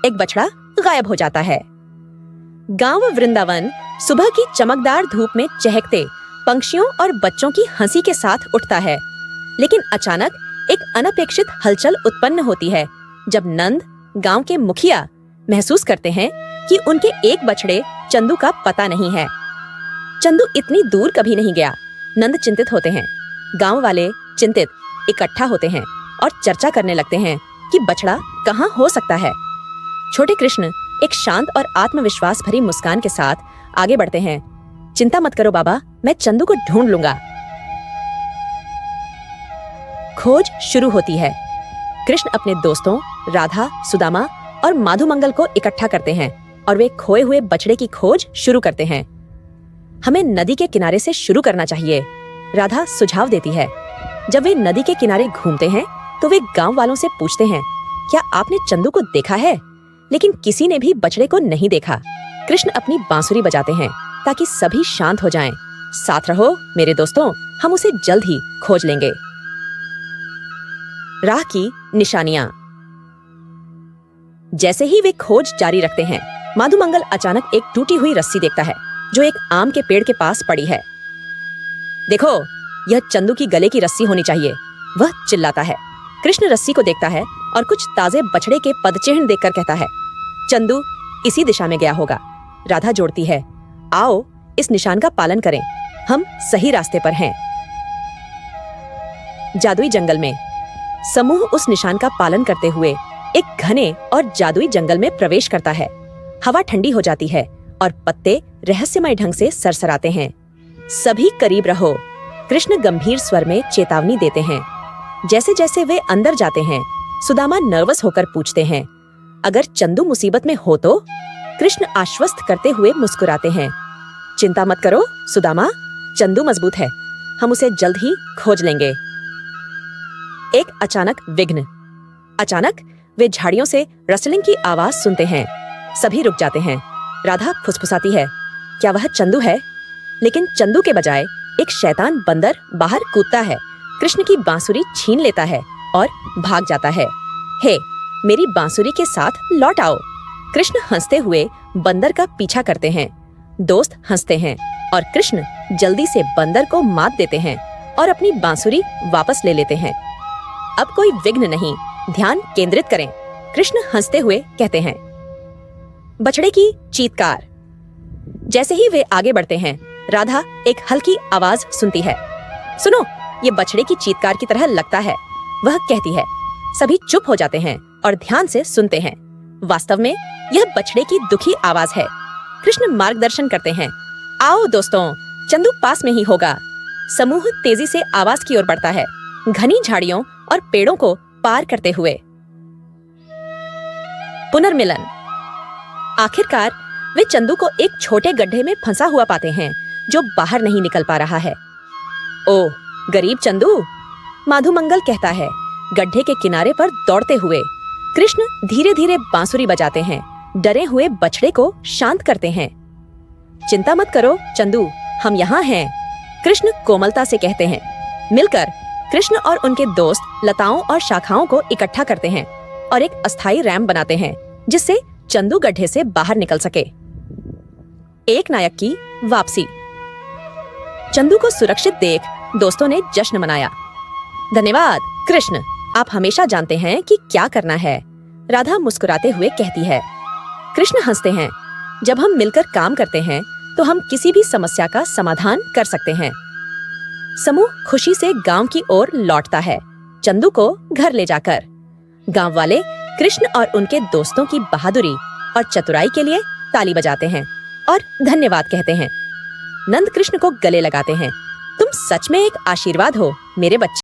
एक बछड़ा गायब हो जाता है। गांव वृंदावन सुबह की चमकदार धूप में चहकते पंछियों और बच्चों की हंसी के साथ उठता है। लेकिन अचानक एक अनपेक्षित हलचल उत्पन्न होती है जब नंद, गांव के मुखिया, महसूस करते हैं कि उनके एक बछड़े चंदू का पता नहीं है। चंदू इतनी दूर कभी नहीं गया। नंद चिंतित होते हैं। गांव वाले चिंतित इकट्ठा होते हैं और चर्चा करने लगते हैं कि बछड़ा कहाँ हो सकता है। छोटे कृष्ण एक शांत और आत्मविश्वास भरी मुस्कान के साथ आगे बढ़ते हैं। चिंता मत करो बाबा, मैं चंदू को ढूंढ लूंगा। खोज शुरू होती है। कृष्ण अपने दोस्तों राधा, सुदामा और माधुमंगल को इकट्ठा करते हैं और वे खोए हुए बछड़े की खोज शुरू करते हैं। हमें नदी के किनारे से शुरू करना चाहिए, राधा सुझाव देती है। जब वे नदी के किनारे घूमते हैं तो वे गांव वालों से पूछते हैं, क्या आपने चंदू को देखा है? लेकिन किसी ने भी बछड़े को नहीं देखा। कृष्ण अपनी बांसुरी बजाते हैं ताकि सभी शांत हो जाएं। साथ रहो मेरे दोस्तों, हम उसे जल्द ही खोज लेंगे। राह की निशानियां। जैसे ही वे खोज जारी रखते हैं, माधुमंगल अचानक एक टूटी हुई रस्सी देखता है जो एक आम के पेड़ के पास पड़ी है। देखो, यह चंदू की गले की रस्सी होनी चाहिए, वह चिल्लाता है। कृष्ण रस्सी को देखता है और कुछ ताजे बछड़े के पदचिह्न देखकर कहता है, चंदू इसी दिशा में गया होगा। राधा जोड़ती है, आओ इस निशान का पालन करें, हम सही रास्ते पर हैं। जादुई जंगल में समूह उस निशान का पालन करते हुए एक घने और जादुई जंगल में प्रवेश करता है। हवा ठंडी हो जाती है और पत्ते रहस्यमय ढंग से सरसराते हैं। सभी करीब रहो, कृष्ण गंभीर स्वर में चेतावनी देते हैं। जैसे जैसे वे अंदर जाते हैं, सुदामा नर्वस होकर पूछते हैं, अगर चंदू मुसीबत में हो तो? कृष्ण आश्वस्त करते हुए मुस्कुराते हैं, चिंता मत करो सुदामा, चंदू मजबूत है, हम उसे जल्द ही खोज लेंगे। एक अचानक विघ्न। अचानक वे झाड़ियों से रसलिंग की आवाज सुनते हैं। सभी रुक जाते हैं। राधा फुसफुसाती है, क्या वह चंदू है? लेकिन चंदू के बजाय एक शैतान बंदर बाहर कूदता है, कृष्ण की बांसुरी छीन लेता है और भाग जाता है। हे, मेरी बांसुरी के साथ लौट आओ। कृष्ण हंसते हुए बंदर का पीछा करते हैं। दोस्त हंसते हैं और कृष्ण जल्दी से बंदर को मात देते हैं और अपनी बांसुरी वापस ले लेते हैं। अब कोई विघ्न नहीं, ध्यान केंद्रित करें, कृष्ण हंसते हुए कहते हैं। बछड़े की चीत्कार। जैसे ही वे आगे बढ़ते हैं, राधा एक हल्की आवाज सुनती है। सुनो, ये बछड़े की चीत्कार की तरह लगता है, वह कहती है। सभी चुप हो जाते हैं और ध्यान से सुनते हैं। वास्तव में यह बछड़े की दुखी आवाज है। कृष्ण मार्गदर्शन करते हैं, आओ दोस्तों, चंदू पास में ही होगा। समूह तेजी से आवाज की ओर बढ़ता है, घनी झाड़ियों और पेड़ों को पार करते हुए। पुनर्मिलन। आखिरकार वे चंदू को एक छोटे गड्ढे में फंसा हुआ पाते हैं जो बाहर नहीं निकल पा रहा है। ओह गरीब चंदू, माधुमंगल कहता है, गड्ढे के किनारे पर दौड़ते हुए। कृष्ण धीरे धीरे बांसुरी बजाते हैं, डरे हुए बछड़े को शांत करते हैं। चिंता मत करो चंदू, हम यहाँ हैं, कृष्ण कोमलता से कहते हैं। मिलकर कृष्ण और उनके दोस्त लताओं और शाखाओं को इकट्ठा करते हैं और एक अस्थायी रैंप बनाते हैं जिससे चंदू गड्ढे से बाहर निकल सके। एक नायक की वापसी। चंदू को सुरक्षित देख दोस्तों ने जश्न मनाया। धन्यवाद कृष्ण, आप हमेशा जानते हैं कि क्या करना है, राधा मुस्कुराते हुए कहती है। कृष्ण हंसते हैं, जब हम मिलकर काम करते हैं तो हम किसी भी समस्या का समाधान कर सकते हैं। समूह खुशी से गांव की ओर लौटता है, चंदू को घर ले जाकर। गांव वाले कृष्ण और उनके दोस्तों की बहादुरी और चतुराई के लिए ताली बजाते हैं और धन्यवाद कहते हैं। नंद कृष्ण को गले लगाते हैं, तुम सच में एक आशीर्वाद हो मेरे बच्चे।